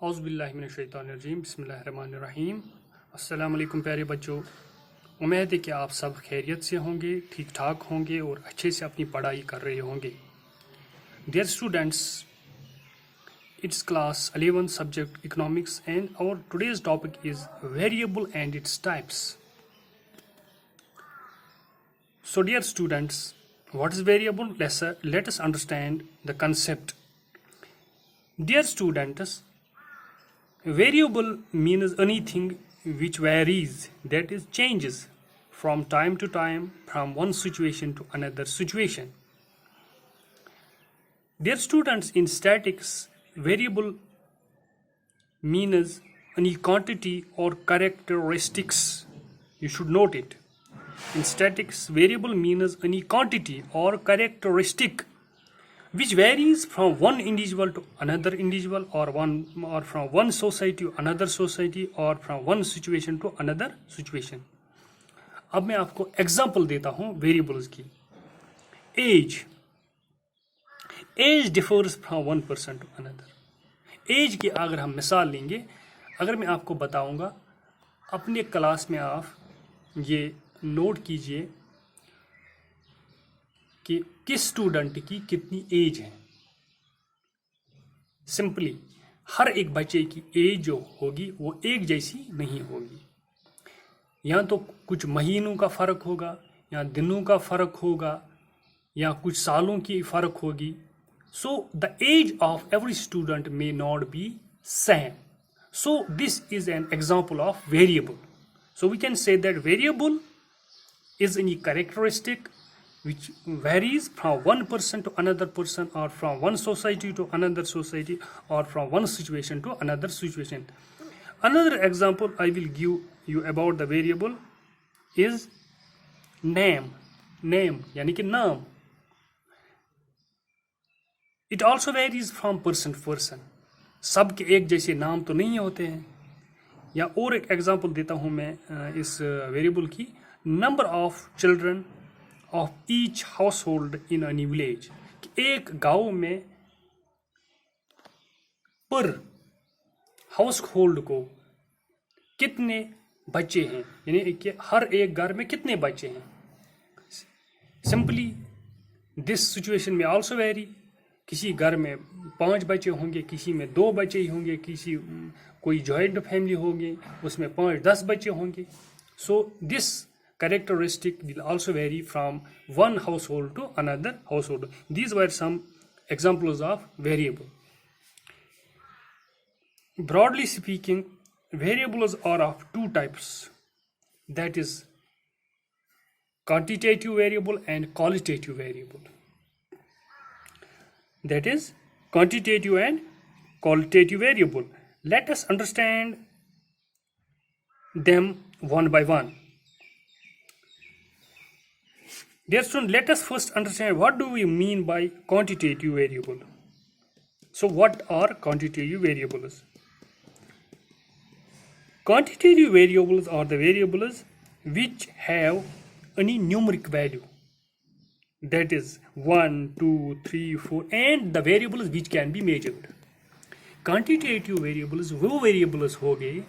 औज़ुबिल्लाहिमिनश्शैतानिर्रजीम बिस्मिल्लाहिर्रहमानिर्रहीम। अस्सलाम वालेकुम प्यारे बच्चों, उम्मीद है कि आप सब खैरियत से होंगे, ठीक ठाक होंगे और अच्छे से अपनी पढ़ाई कर रहे होंगे। Dear students, it's class 11 subject economics and और today's topic is variable and its types. So dear students, what is variable? Let us understand the concept. Dear students, variable means anything which varies, that is changes from time to time from one situation to another situation. Dear students, in statics, variable means any quantity or characteristics. You should note it. In statics, variable means any quantity or characteristic which varies from one individual to another individual or from one society to another society or from one situation to another situation. अब मैं आपको example देता हूं variables की। Age differs from one person to another. Age की अगर हम मिसाल लेंगे, अगर मैं आपको बताऊंगा, अपने क्लास में आप ये नोट कीजिए कि किस स्टूडेंट की कितनी एज है। सिंपली हर एक बच्चे की एज जो होगी वो एक जैसी नहीं होगी। या तो कुछ महीनों का फर्क होगा, या दिनों का फर्क होगा, या कुछ सालों की फर्क होगी। So the age of every student may not be same. So this is an example of variable. So we can say that variable is any characteristic which varies from one person to another person, or from one society to another society, or from one situation to another situation. Another example I will give you about the variable is name. Name यानी कि नाम. It also varies from person to person. सब के एक जैसे नाम तो नहीं होते हैं. या और एक एग्जांपल देता हूं मैं इस वेरिएबल की. Number of children of each house hold in any village. एक गांव में पर हाउस होल्ड को कितने बच्चे हैं, यानी कि हर एक घर में कितने बच्चे हैं. सिंपली दिस सिचुएशन में ऑल्सो वेरी. किसी घर में 5 बच्चे होंगे, किसी में 2 बच्चे ही होंगे, किसी कोई जॉइंट फैमिली होगी उसमें 5-10 बच्चे होंगे. So this characteristic will also vary from one household to another household. These were some examples of variable. Broadly speaking, variables are of 2 types. That is quantitative variable and qualitative variable. That is quantitative and qualitative variable. Let us understand them one by one. Dear students, let us first understand what do we mean by quantitative variable. So what are quantitative variables? Quantitative variables are the variables which have any numeric value. That is 1, 2, 3, 4, and the variables which can be measured. Quantitative variables वो variables हो गए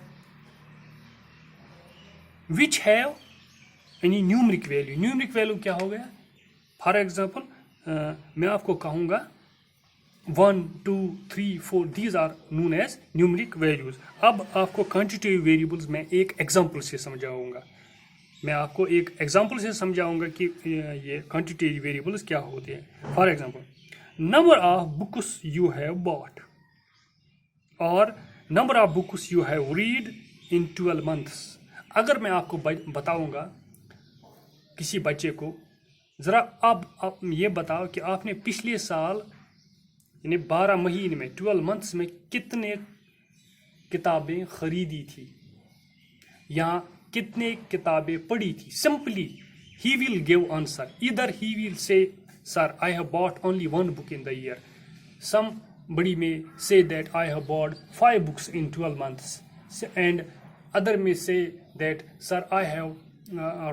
which have any numeric value. Numeric value क्या हो गया? For example, मैं आपको कहूँगा 1, 2, 3, 4, these are known as numeric values. अब आपको quantitative variables मैं एक example से समझाऊंगा. मैं आपको एक एग्जाम्पल से समझाऊंगा कि ये क्वांटिटेटिव वेरिएबल्स क्या होते हैं. For example, number of books you have bought और number of books you have read in 12 months. अगर मैं आपको बताऊंगा किसी बच्चे को, ज़रा आप ये बताओ कि आपने पिछले साल यानी 12 महीने में 12 मंथ्स में कितने किताबें खरीदी थी या कितने किताबें पढ़ी थी. Simply he will give answer. Either he will say sir I have bought only 1 book in the year. Somebody may say that I have bought 5 books in 12 months, and other may say that sir I have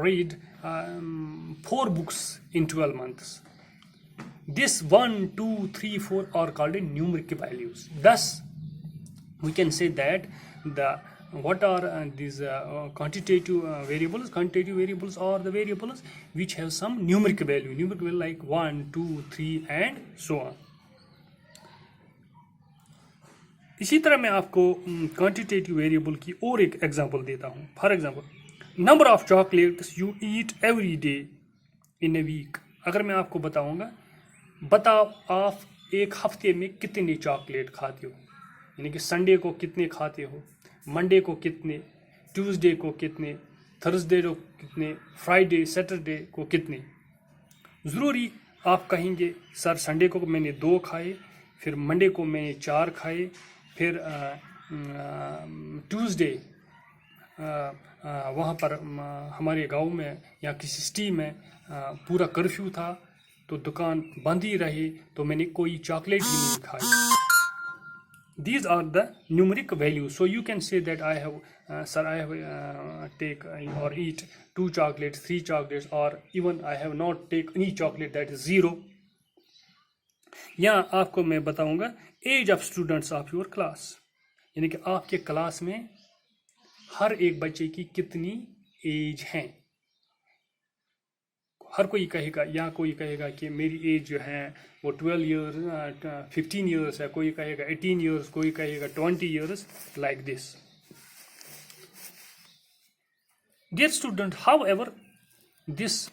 read 4 books in 12 months. This 1, 2, 3, 4 are called numeric values. Thus we can say that the what are these quantitative variables. Quantitative variables are the variables which have some numeric value like 1, 2, 3 and so on. इसी तरह मैं आपको quantitative variable की और एक example देता हूँ. For example, number of chocolates you eat every day in a week. अगर मैं आपको बताओ आप एक हफ्ते में कितने चॉकलेट खाते हो, यानी कि संडे को कितने खाते हो, मंडे को कितने, ट्यूसडे को कितने, थर्सडे को कितने, फ्राइडे सैटरडे को कितने. ज़रूरी आप कहेंगे सर संडे को मैंने 2 खाए, फिर मंडे को मैंने 4 खाए, फिर ट्यूसडे वहाँ पर हमारे गांव में या किसी सिटी में पूरा कर्फ्यू था तो दुकान बंद ही रही तो मैंने कोई चॉकलेट भी नहीं खाई. These are the numeric values. So you can say that I have take or eat 2 chocolates, 3 chocolates, or even I have not take any chocolate, that is 0. यहाँ आपको मैं बताऊंगा age of students of your class, यानी कि आपके class में हर एक बच्चे की कितनी एज है. हर कोई कहेगा, या कोई कहेगा कि मेरी एज जो है वो 12 ईयर्स 15 ईयर्स है, कोई कहेगा 18 ईयर्स, कोई कहेगा 20 years, like this. Dear student, however this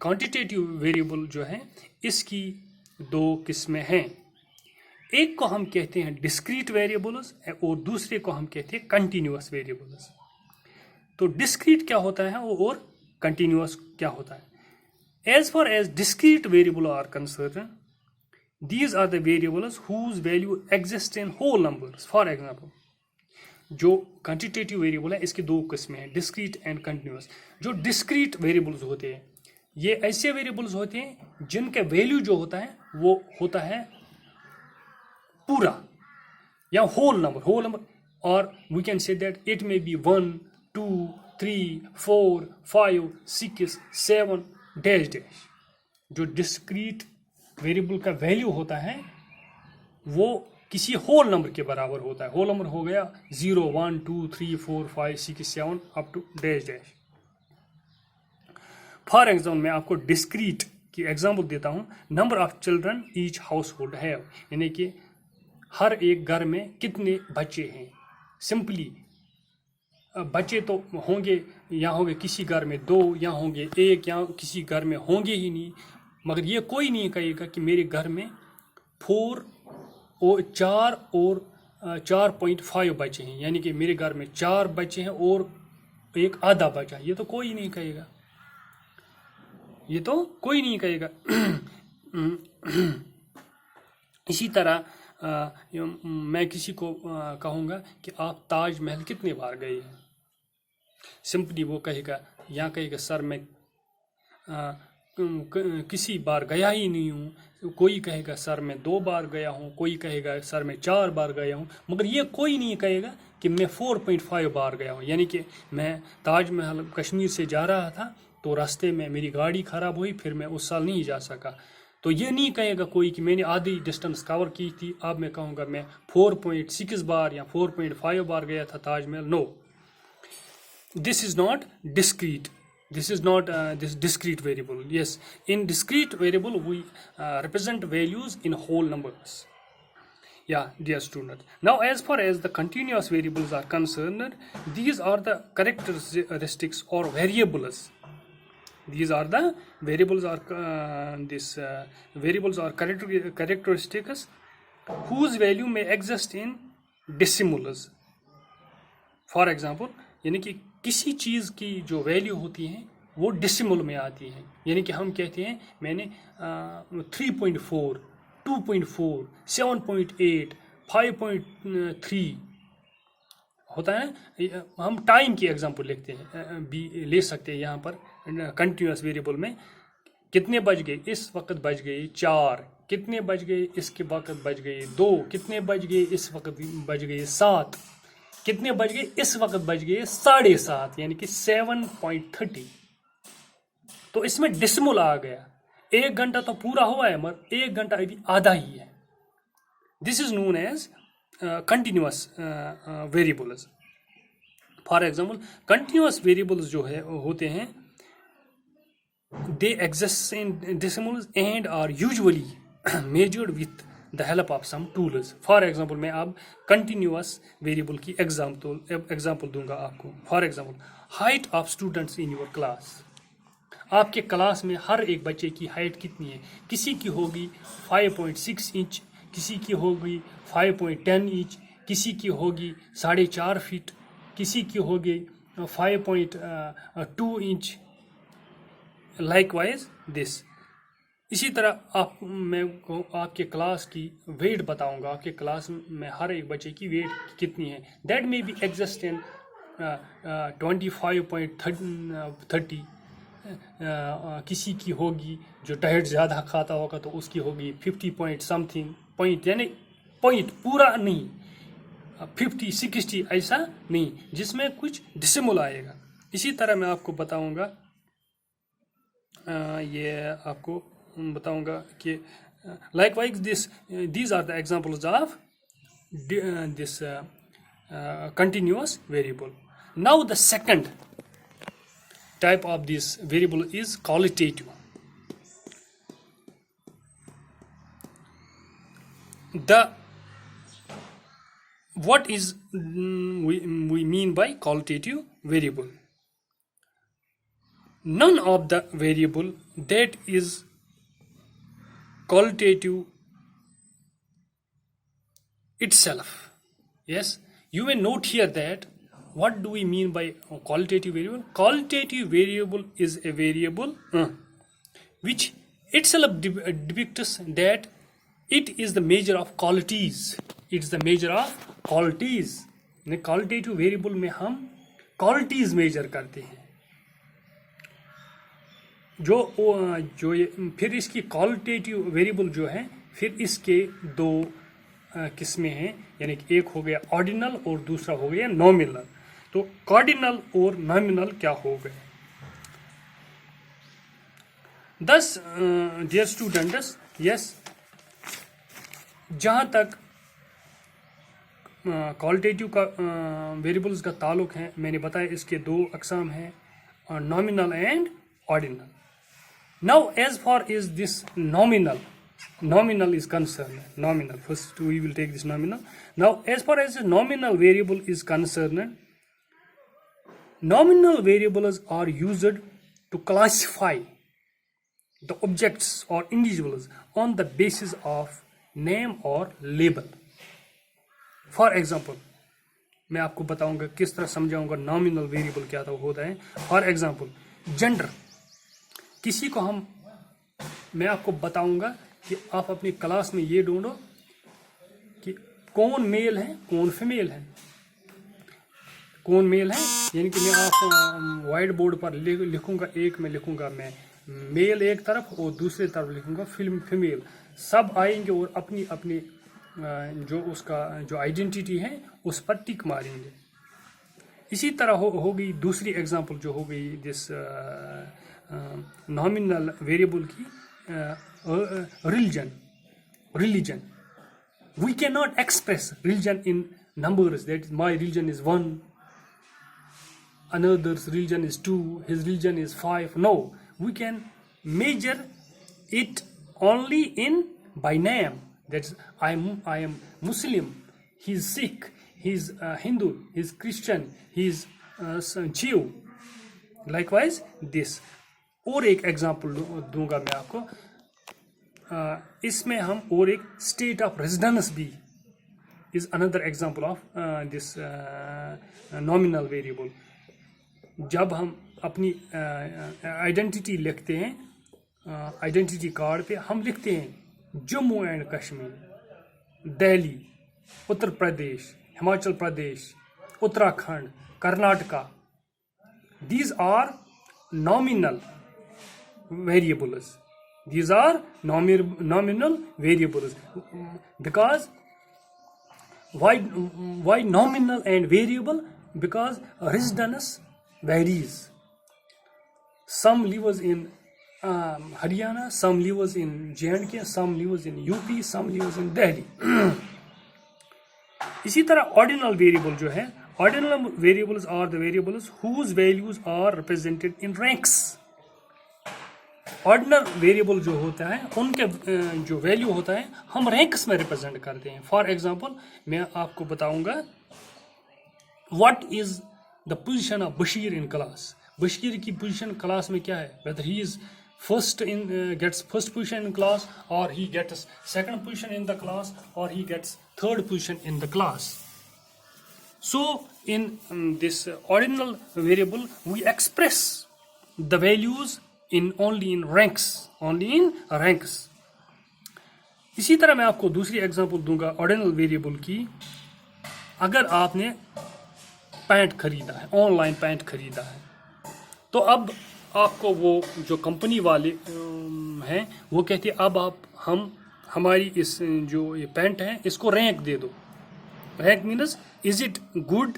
quantitative variable जो है इसकी 2 किस्में हैं. एक को हम कहते हैं डिस्क्रीट वेरिएबल्स और दूसरे को हम कहते हैं कंटिन्यूअस वेरिएबल्स. तो डिस्क्रीट क्या होता है और कंटिन्यूअस क्या होता है. As far as discrete variable are concern, these are the variables whose value exist in whole numbers. For example, जो क्वांटिटेटिव वेरिएबल है इसकी 2 किस्में हैं, डिस्क्रीट एंड कंटिन्यूअस. जो डिस्क्रीट वेरिएबल्स होते हैं ये ऐसे वेरिएबल्स होते हैं जिनका वैल्यू जो होता है वो होता है पूरा या होल नंबर, और we can say that it may be 1, 2, 3, 4, 5, 6, 7 dash dash. जो डिस्क्रीट वेरिएबल का वैल्यू होता है वो किसी होल नंबर के बराबर होता है. होल नंबर हो गया 0, 1, 2, 3, 4, 5, 6, 7 up to dash dash. For example, मैं आपको डिस्क्रीट की एग्जाम्पल देता हूँ. Number of children each household है, यानी कि हर एक घर में कितने बच्चे हैं. सिंपली बच्चे तो होंगे, यहाँ होंगे किसी घर में 2, यहाँ होंगे 1, यहाँ किसी घर में होंगे ही नहीं. मगर ये कोई नहीं कहेगा कि मेरे घर में 4 और 4.5 बच्चे हैं, यानी कि मेरे घर में 4 बच्चे हैं और एक आधा बचा. ये तो कोई नहीं कहेगा, ये तो कोई नहीं कहेगा. इसी तरह मैं किसी को कहूँगा कि आप ताजमहल कितने बार गए हैं. सिंपली वो कहेगा, यहाँ कहेगा सर मैं किसी बार गया ही नहीं हूँ. कोई कहेगा सर मैं 2 बार गया हूँ, कोई कहेगा सर मैं 4 बार गया हूँ. मगर ये कोई नहीं कहेगा कि मैं 4.5 बार गया हूँ. यानी कि मैं ताजमहल कश्मीर से जा रहा था तो रास्ते में मेरी गाड़ी ख़राब हुई, फिर मैं उस साल नहीं जा सका. तो ये नहीं कहेगा कोई कि मैंने आधी डिस्टेंस कवर की थी. अब मैं कहूँगा मैं 4.6 बार या 4.5 बार गया था Taj Mahal. No, this is not discrete. This is not this discrete variable. Yes, in discrete variable we represent values in whole numbers. Yeah, dear student. Now, as far as the continuous variables are concerned, these are the characteristics or variables. These are the variables or variables or characteristics whose value may exist in decimals. For example, यानी कि किसी चीज़ की जो value होती है वो decimal में आती है. यानी कि हम कहते हैं मैंने 3.4, 2.4, 7.8, 5.3 होता है. हम टाइम की एग्जांपल लिखते हैं भी ले सकते हैं. यहाँ पर कंटिन्यूस वेरिएबल में कितने बज गए, इस वक्त बज गए 4, कितने बज गए इसके वक्त बज गए 2, कितने बज गए इस वक्त बज गए 7, कितने बज गए इस वक्त बज गए 7.5, यानी कि 7.30. तो इसमें डेसिमल आ गया. 1 घंटा तो पूरा हुआ है मगर 1 घंटा अभी आधा ही है. This is known as continuous variables. For example, continuous variables जो है होते हैं, they exist in decimals and are usually measured with the help of some tools. For example, मैं अब continuous variable की example दूंगा आपको. For example, height of students in your class. आपके क्लास में हर एक बच्चे की हाइट कितनी है? किसी की होगी 5.6 इंच, किसी की होगी 5.10 इंच, किसी की होगी 4.5 फीट, किसी की होगी 5.2 इंच. Likewise this. इसी तरह मैं आपके क्लास की वेट बताऊंगा. आपके क्लास में हर एक बच्चे की वेट कितनी है. That may be exist in 25.30. किसी की होगी जो डाइट ज़्यादा खाता होगा तो उसकी होगी 50 पॉइंट समथिंग पॉइंट, यानी पॉइंट पूरा नहीं, 50 60 ऐसा नहीं, जिसमें कुछ डिसिमल आएगा. इसी तरह मैं आपको बताऊंगा, ये आपको बताऊंगा कि likewise these are the examples of this continuous variable. Now the second type of this variable is qualitative. What is we mean by qualitative variable? None of the variable that is qualitative itself. Yes, you may note here that what do we mean by qualitative variable? Qualitative variable is a variable which itself depicts that it is the measure of qualities. It's the measure of qualities. Qualitative variable में हम qualities measure करते हैं. फिर इसकी qualitative variable जो है, फिर इसके दो किस्में हैं, यानी कि एक हो गया ऑर्डिनल और दूसरा हो गया नॉमिनल. तो कार्डिनल और नॉमिनल क्या हो गए? दस डियर स्टूडेंट्स, यस, जहाँ तक क्वालिटेटिव का वेरिएबल्स का ताल्लुक है, मैंने बताया इसके दो अकसाम हैं, nominal and ordinal. Now as far as this nominal is concerned, nominal, first we will take this nominal. Now as far as the nominal variable is concerned, nominal variables are used to classify the objects or individuals on the basis of name or label. For example, मैं आपको बताऊंगा किस तरह समझाऊंगा nominal variable क्या होता है. For example, gender. किसी को मैं आपको बताऊंगा कि आप अपनी क्लास में ये ढूंढो कि कौन मेल है कौन फीमेल है. कौन मेल है, यानी कि मैं आप व्हाइट बोर्ड पर लिखूंगा, एक में लिखूंगा मैं मेल एक तरफ और दूसरी तरफ लिखूंगा फीमेल. सब आएंगे और अपनी अपनी जो उसका जो आइडेंटिटी है उस पर टिक मारेंगे. इसी तरह हो गई दूसरी एग्जांपल जो हो गई दिस nominal variable की religion. We cannot express religion in numbers, that my religion is 1, another's religion is 2, his religion is 5. No, we can measure it only in by name. That's I am Muslim, he is Sikh, he is Hindu, he is Christian, he is Jew. Likewise this. और एक example दूंगा मैं आपको, इसमें हम और एक state of residence भी is another example of this nominal variable. जब हम अपनी आइडेंटिटी लिखते हैं, आइडेंटिटी कार्ड पे हम लिखते हैं Jammu and Kashmir, Delhi, Uttar Pradesh, Himachal Pradesh, Uttarakhand, Karnataka. These are nominal variables. These are nominal variables. Because why nominal and variable? Because residence varies. Some lives in Haryana, some lives in J&K, some lives in UP, some lives in Delhi. इसी तरह ordinal variable जो है, ordinal variables are the variables whose values are represented in ranks. Ordinal variable जो होता है उनके जो value होता है हम रैंक्स में रिप्रेजेंट करते हैं। फॉर एग्जांपल मैं आपको बताऊंगा what is the position of Bashir in class. Bashir की पोजीशन क्लास में क्या है, whether he is first in gets first position in class, और he gets second position in the class, और he gets third position in the class. So in this ordinal variable we express the values in only in ranks, only in ranks. इसी तरह मैं आपको दूसरी example दूंगा ordinal variable की। अगर आपने पैंट खरीदा है, ऑनलाइन पैंट खरीदा है, तो अब आपको वो जो कंपनी वाले हैं वो कहते हैं अब आप हमारी इस जो ये पैंट है इसको रैंक दे दो। Rank means, is it good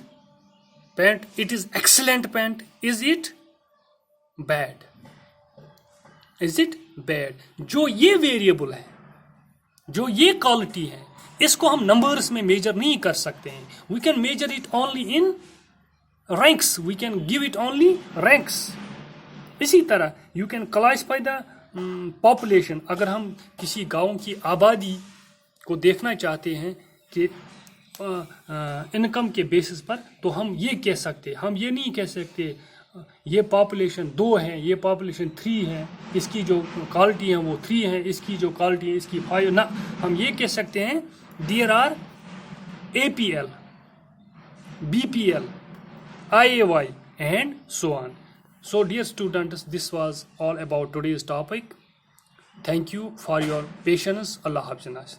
pant? It is excellent pant. Is it bad? Is it bad? जो ये वेरिएबल है, जो ये क्वालिटी है, इसको हम नंबर्स में मेजर नहीं कर सकते हैं। We can measure it only in ranks. We can give it only ranks. इसी तरह you can classify the population. अगर हम किसी गांव की आबादी को देखना चाहते हैं कि इनकम के बेसिस पर, तो हम ये कह सकते, हम ये नहीं कह सकते ये पॉपुलेशन 2 है, ये पॉपुलेशन 3 है, इसकी जो क्वालिटी है वो 3 है, इसकी जो क्वालिटी है इसकी 5 ना। हम ये कह सकते हैं there are APL, BPL, IAY and so on. So dear students, this was all about today's topic. Thank you for your patience. Allah Hafiz.